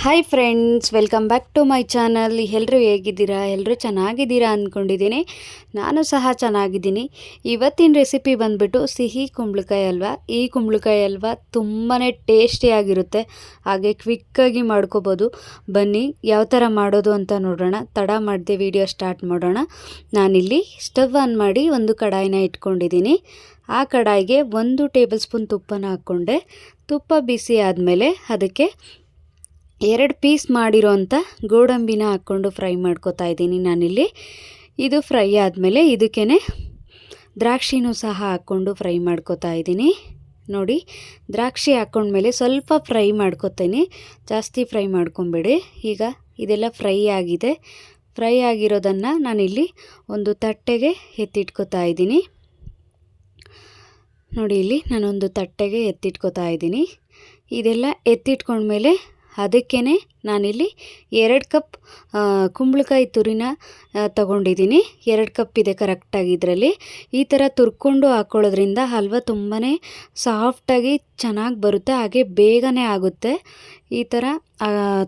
Hi friends, welcome back to my channel. ಎಲ್ಲರೂ ಹೇಗಿದ್ದೀರಾ? ಎಲ್ಲರೂ ಚೆನ್ನಾಗಿದ್ದೀರಾ ಅಂದ್ಕೊಂಡಿದ್ದೀನಿ. ನಾನು ಸಹ ಚೆನ್ನಾಗಿದ್ದೀನಿ. ಇವತ್ತಿನ ರೆಸಿಪಿ ಬಂದುಬಿಟ್ಟು ಸಿಹಿ ಕುಂಬಳಕಾಯಿ ಹಲ್ವಾ. ಈ ಕುಂಬಳಕಾಯಿ ಹಲ್ವಾ ತುಂಬಾ ಟೇಸ್ಟಿಯಾಗಿರುತ್ತೆ, ಹಾಗೆ ಕ್ವಿಕ್ಕಾಗಿ ಮಾಡ್ಕೋಬೋದು. ಬನ್ನಿ ಯಾವ ಥರ ಮಾಡೋದು ಅಂತ ನೋಡೋಣ. ತಡ ಮಾಡದೆ ವಿಡಿಯೋ ಸ್ಟಾರ್ಟ್ ಮಾಡೋಣ. ನಾನಿಲ್ಲಿ ಸ್ಟವ್ ಆನ್ ಮಾಡಿ ಒಂದು ಕಡಾಯಿನ ಇಟ್ಕೊಂಡಿದ್ದೀನಿ. ಆ ಕಡಾಯಿಗೆ 1 ಟೇಬಲ್ ಸ್ಪೂನ್ ತುಪ್ಪನ ಹಾಕ್ಕೊಂಡೆ. ತುಪ್ಪ ಬಿಸಿ ಆದಮೇಲೆ ಅದಕ್ಕೆ 2 ಪೀಸ್ ಮಾಡಿರೋಂಥ ಗೋಡಂಬಿನ ಹಾಕ್ಕೊಂಡು ಫ್ರೈ ಮಾಡ್ಕೋತಾ ಇದ್ದೀನಿ ನಾನಿಲ್ಲಿ. ಇದು ಫ್ರೈ ಆದಮೇಲೆ ಇದಕ್ಕೇ ದ್ರಾಕ್ಷಿನೂ ಸಹ ಹಾಕ್ಕೊಂಡು ಫ್ರೈ ಮಾಡ್ಕೋತಾ ಇದ್ದೀನಿ. ನೋಡಿ, ದ್ರಾಕ್ಷಿ ಹಾಕ್ಕೊಂಡ್ಮೇಲೆ ಸ್ವಲ್ಪ ಫ್ರೈ ಮಾಡ್ಕೋತೀನಿ, ಜಾಸ್ತಿ ಫ್ರೈ ಮಾಡ್ಕೊಬೇಡಿ. ಈಗ ಇದೆಲ್ಲ ಫ್ರೈ ಆಗಿದೆ. ಫ್ರೈ ಆಗಿರೋದನ್ನು ನಾನಿಲ್ಲಿ ಒಂದು ತಟ್ಟೆಗೆ ಎತ್ತಿಟ್ಕೋತಾ ಇದ್ದೀನಿ. ನೋಡಿ, ಇಲ್ಲಿ ನಾನೊಂದು ತಟ್ಟೆಗೆ ಎತ್ತಿಟ್ಕೋತಾ ಇದ್ದೀನಿ. ಇದೆಲ್ಲ ಎತ್ತಿಟ್ಕೊಂಡ್ಮೇಲೆ ಅದಕ್ಕೇ ನಾನಿಲ್ಲಿ 2 ಕಪ್ ಕುಂಬಳಕಾಯಿ ತುರಿನ ತಗೊಂಡಿದ್ದೀನಿ. 2 ಕಪ್ ಇದೆ ಕರೆಕ್ಟಾಗಿ ಇದರಲ್ಲಿ. ಈ ಥರ ತುರ್ಕೊಂಡು ಹಾಕ್ಕೊಳ್ಳೋದ್ರಿಂದ ಹಲ್ವಾ ತುಂಬಾ ಸಾಫ್ಟಾಗಿ ಚೆನ್ನಾಗಿ ಬರುತ್ತೆ, ಹಾಗೆ ಬೇಗನೆ ಆಗುತ್ತೆ. ಈ ಥರ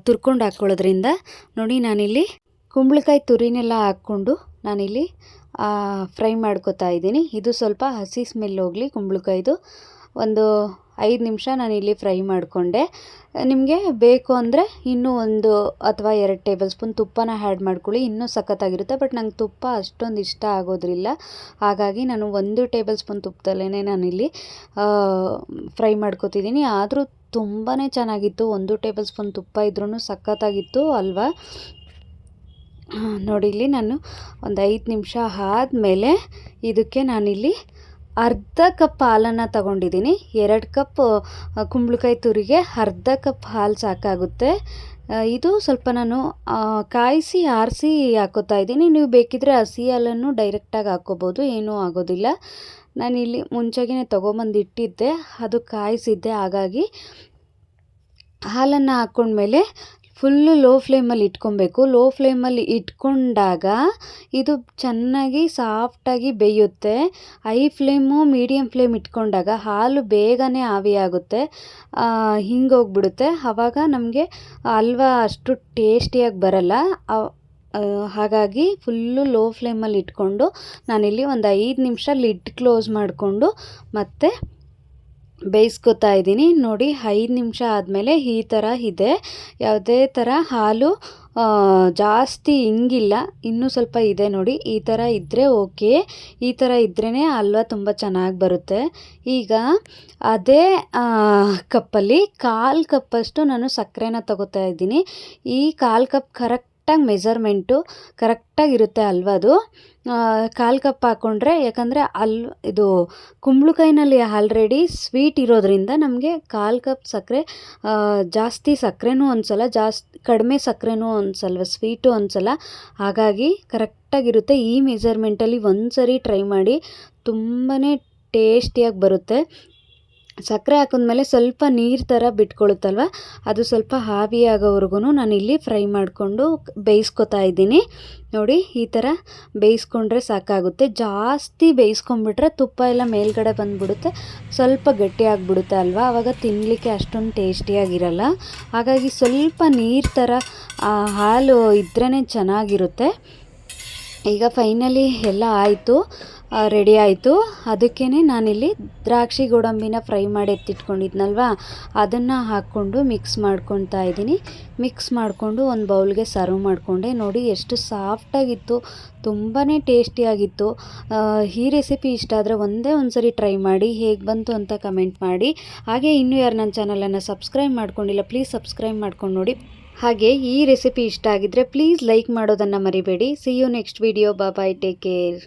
ತುರ್ಕೊಂಡು ಹಾಕ್ಕೊಳ್ಳೋದ್ರಿಂದ ನೋಡಿ, ನಾನಿಲ್ಲಿ ಕುಂಬಳಕಾಯಿ ತುರಿನೆಲ್ಲ ಹಾಕ್ಕೊಂಡು ನಾನಿಲ್ಲಿ ಫ್ರೈ ಮಾಡ್ಕೋತಾ ಇದ್ದೀನಿ. ಇದು ಸ್ವಲ್ಪ ಹಸಿ ಸ್ಮೆಲ್ ಹೋಗಲಿ ಕುಂಬಳಕಾಯಿದು. ಒಂದು 5 ನಿಮಿಷ ನಾನಿಲ್ಲಿ ಫ್ರೈ ಮಾಡಿಕೊಂಡೆ. ನಿಮಗೆ ಬೇಕು ಅಂದರೆ ಇನ್ನೂ 1 ಅಥವಾ 2 ಟೇಬಲ್ ಸ್ಪೂನ್ ತುಪ್ಪನ ಆ್ಯಡ್ ಮಾಡ್ಕೊಳ್ಳಿ, ಇನ್ನೂ ಸಖತ್ತಾಗಿರುತ್ತೆ. ಬಟ್ ನಂಗೆ ತುಪ್ಪ ಅಷ್ಟೊಂದು ಇಷ್ಟ ಆಗೋದ್ರಿಲ್ಲ, ಹಾಗಾಗಿ ನಾನು 1 ಟೇಬಲ್ ಸ್ಪೂನ್ ತುಪ್ಪದಲ್ಲೇ ನಾನಿಲ್ಲಿ ಫ್ರೈ ಮಾಡ್ಕೋತಿದ್ದೀನಿ. ಆದರೂ ತುಂಬಾ ಚೆನ್ನಾಗಿತ್ತು. 1 ಟೇಬಲ್ ಸ್ಪೂನ್ ತುಪ್ಪ ಇದ್ರೂ ಸಖತ್ತಾಗಿತ್ತು ಅಲ್ವಾ. ನೋಡಿ, ಇಲ್ಲಿ ನಾನು ಒಂದು 5 ನಿಮಿಷ ಆದಮೇಲೆ ಇದಕ್ಕೆ ನಾನಿಲ್ಲಿ ಅರ್ಧ ಕಪ್ ಹಾಲನ್ನು ತಗೊಂಡಿದ್ದೀನಿ. 2 ಕಪ್ ಕುಂಬಳಕಾಯಿ ತುರಿಗೆ ಅರ್ಧ ಕಪ್ ಹಾಲು ಸಾಕಾಗುತ್ತೆ. ಇದು ಸ್ವಲ್ಪ ನಾನು ಕಾಯಿಸಿ ಆರಿಸಿ ಹಾಕೋತಾ ಇದ್ದೀನಿ. ನೀವು ಬೇಕಿದ್ರೆ ಹಸಿ ಹಾಲನ್ನು ಡೈರೆಕ್ಟಾಗಿ ಹಾಕ್ಕೋಬೋದು, ಏನೂ ಆಗೋದಿಲ್ಲ. ನಾನಿಲ್ಲಿ ಮುಂಚೆಗೆ ತೊಗೊಂಬಂದು ಇಟ್ಟಿದ್ದೆ, ಅದು ಕಾಯಿಸಿದ್ದೆ. ಹಾಗಾಗಿ ಹಾಲನ್ನು ಹಾಕ್ಕೊಂಡ್ಮೇಲೆ ಫುಲ್ಲು ಲೋ ಫ್ಲೇಮಲ್ಲಿ ಇಟ್ಕೊಬೇಕು. ಲೋ ಫ್ಲೇಮಲ್ಲಿ ಇಟ್ಕೊಂಡಾಗ ಇದು ಚೆನ್ನಾಗಿ ಸಾಫ್ಟಾಗಿ ಬೇಯುತ್ತೆ. ಹೈ ಫ್ಲೇಮು ಮೀಡಿಯಮ್ ಫ್ಲೇಮ್ ಇಟ್ಕೊಂಡಾಗ ಹಾಲು ಬೇಗನೆ ಆವಿಯಾಗುತ್ತೆ, ಹಿಂಗೋಗ್ಬಿಡುತ್ತೆ. ಆವಾಗ ನಮಗೆ ಹಲ್ವಾ ಅಷ್ಟು ಟೇಸ್ಟಿಯಾಗಿ ಬರಲ್ಲ. ಹಾಗಾಗಿ ಫುಲ್ಲು ಲೋ ಫ್ಲೇಮಲ್ಲಿ ಇಟ್ಕೊಂಡು ನಾನಿಲ್ಲಿ ಒಂದು 5 ನಿಮಿಷ ಲಿಡ್ ಕ್ಲೋಸ್ ಮಾಡಿಕೊಂಡು ಮತ್ತೆ ಬೇಯಿಸ್ಕೊತಾ ಇದ್ದೀನಿ. ನೋಡಿ, 5 ನಿಮಿಷ ಆದಮೇಲೆ ಈ ಥರ ಇದೆ. ಯಾವುದೇ ಥರ ಹಾಲು ಜಾಸ್ತಿ ಹಿಂಗಿಲ್ಲ, ಇನ್ನೂ ಸ್ವಲ್ಪ ಇದೆ. ನೋಡಿ, ಈ ಥರ ಇದ್ದರೆ ಓಕೆ. ಈ ಥರ ಇದ್ರೇ ಹಲ್ವಾ ತುಂಬ ಚೆನ್ನಾಗಿ ಬರುತ್ತೆ. ಈಗ ಅದೇ ಕಪ್ಪಲ್ಲಿ 1/4 ಕಪ್ಪಷ್ಟು ನಾನು ಸಕ್ಕರೆನ ತಗೋತಾ ಇದ್ದೀನಿ. ಈ 1/4 ಕಪ್ ಕರೆಕ್ಟಾಗಿ ಮೆಜರ್ಮೆಂಟು ಕರೆಕ್ಟಾಗಿರುತ್ತೆ ಹಲ್ವಾದು. 1/4 ಕಪ್ ಹಾಕ್ಕೊಂಡ್ರೆ, ಯಾಕಂದರೆ ಇದು ಕುಂಬಳಕಾಯಿನಲ್ಲಿ ಆಲ್ರೆಡಿ ಸ್ವೀಟ್ ಇರೋದ್ರಿಂದ ನಮಗೆ 1/4 ಕಪ್ ಸಕ್ಕರೆ, ಜಾಸ್ತಿ ಸಕ್ಕರೆನೂ ಅನ್ಸಲ್ಲ, ಕಡಿಮೆ ಸಕ್ಕರೆನೂ ಅನ್ಸಲ್ವ, ಸ್ವೀಟು ಅನ್ಸಲ್ಲ. ಹಾಗಾಗಿ ಕರೆಕ್ಟಾಗಿರುತ್ತೆ. ಈ ಮೆಜರ್ಮೆಂಟಲ್ಲಿ ಒಂದ್ಸರಿ ಟ್ರೈ ಮಾಡಿ, ತುಂಬಾ ಟೇಸ್ಟಿಯಾಗಿ ಬರುತ್ತೆ. ಸಕ್ಕರೆ ಹಾಕಿದ್ಮೇಲೆ ಸ್ವಲ್ಪ ನೀರು ಥರ ಬಿಟ್ಕೊಳ್ಳುತ್ತಲ್ವ, ಅದು ಸ್ವಲ್ಪ ಆವಿಯಾಗೋವರೆಗೂ ನಾನಿಲ್ಲಿ ಫ್ರೈ ಮಾಡಿಕೊಂಡು ಬೇಯಿಸ್ಕೊತಾ ಇದ್ದೀನಿ. ನೋಡಿ, ಈ ಥರ ಬೇಯಿಸ್ಕೊಂಡ್ರೆ ಸಾಕಾಗುತ್ತೆ. ಜಾಸ್ತಿ ಬೇಯಿಸ್ಕೊಂಡ್ಬಿಟ್ರೆ ತುಪ್ಪ ಎಲ್ಲ ಮೇಲ್ಗಡೆ ಬಂದುಬಿಡುತ್ತೆ, ಸ್ವಲ್ಪ ಗಟ್ಟಿಯಾಗಿಬಿಡುತ್ತೆ ಅಲ್ವಾ, ಆವಾಗ ತಿನ್ನಲಿಕ್ಕೆ ಅಷ್ಟೊಂದು ಟೇಸ್ಟಿಯಾಗಿರಲ್ಲ. ಹಾಗಾಗಿ ಸ್ವಲ್ಪ ನೀರು ಥರ ಹಾಲು ಇದ್ರೇ ಚೆನ್ನಾಗಿರುತ್ತೆ. ಈಗ ಫೈನಲಿ ಎಲ್ಲ ಆಯಿತು, ರೆಡಿ ಆಯಿತು. ಅದಕ್ಕೇ ನಾನಿಲ್ಲಿ ದ್ರಾಕ್ಷಿ ಗೋಡಂಬಿನ ಫ್ರೈ ಮಾಡಿ ಎತ್ತಿಟ್ಕೊಂಡಿದ್ನಲ್ವ, ಅದನ್ನು ಹಾಕ್ಕೊಂಡು ಮಿಕ್ಸ್ ಮಾಡ್ಕೊತಾ ಇದ್ದೀನಿ. ಮಿಕ್ಸ್ ಮಾಡಿಕೊಂಡು ಒಂದು ಬೌಲ್ಗೆ ಸರ್ವ್ ಮಾಡಿಕೊಂಡೆ. ನೋಡಿ, ಎಷ್ಟು ಸಾಫ್ಟಾಗಿತ್ತು, ತುಂಬಾ ಟೇಸ್ಟಿಯಾಗಿತ್ತು. ಈ ರೆಸಿಪಿ ಇಷ್ಟ ಆದರೆ ಒಂದೇ ಸರಿ ಟ್ರೈ ಮಾಡಿ, ಹೇಗೆ ಬಂತು ಅಂತ ಕಮೆಂಟ್ ಮಾಡಿ. ಹಾಗೆ ಇನ್ನೂ ಯಾರು ನನ್ನ ಚಾನಲನ್ನು ಸಬ್ಸ್ಕ್ರೈಬ್ ಮಾಡ್ಕೊಂಡಿಲ್ಲ, ಪ್ಲೀಸ್ ಸಬ್ಸ್ಕ್ರೈಬ್ ಮಾಡ್ಕೊಂಡು ನೋಡಿ. ಹಾಗೆ ಈ ರೆಸಿಪಿ ಇಷ್ಟ ಆಗಿದ್ದರೆ ಪ್ಲೀಸ್ ಲೈಕ್ ಮಾಡೋದನ್ನು ಮರಿಬೇಡಿ. See you next video. Bye, take care.